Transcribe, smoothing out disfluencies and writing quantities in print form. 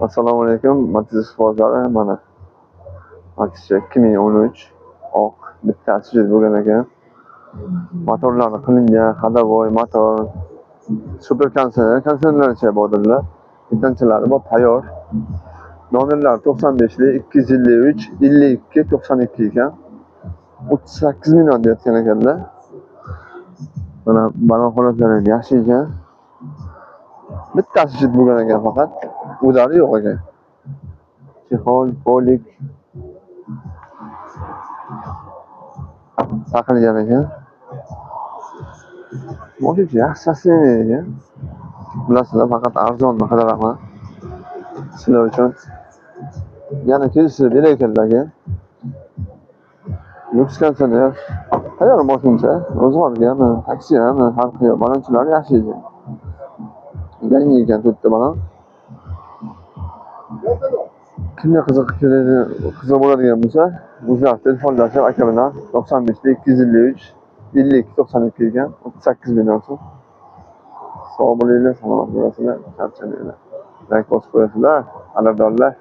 Assalomu alaykum, Matiz bozori. Mana Matizcha 2013 oq bitta sujet bo'lgan ekan. Motorlari qilingan, hadovoy motor, super konditsionercha bordilar. Bittanchalari bor tayyor. Nomerlari 95lik 253 52 92 ekan. 38 million deyotgan ekanlar. Mana balon holatlari yaxshi ekan. Bitta sujet bo'lgan ekan faqat. Udari yo'q ekan. Chexol, polik taqilgan ekan. Moshina yaxshi sostoyeniya ekan. Bilasizlar, faqat arzonni qidiraman. Sizlar uchun yana kelishib beray ekanlarga. Lux konditsioner tayyor moshinacha. O'zi olgan, taksi ham farqi yo'q. Balonchilar yaxshi ekan. Yangi ekan to'rtta balon. Kimga qiziq bo'ladigan bo'lsa, o'zlari telefonlashib aka bilan 95 253 52 92 ekan. 38 million so'm. Sog' bo'linglar, salomat bo'lasizlar, charchamanglar. Like bosib qo'yasizlar, aladorlar.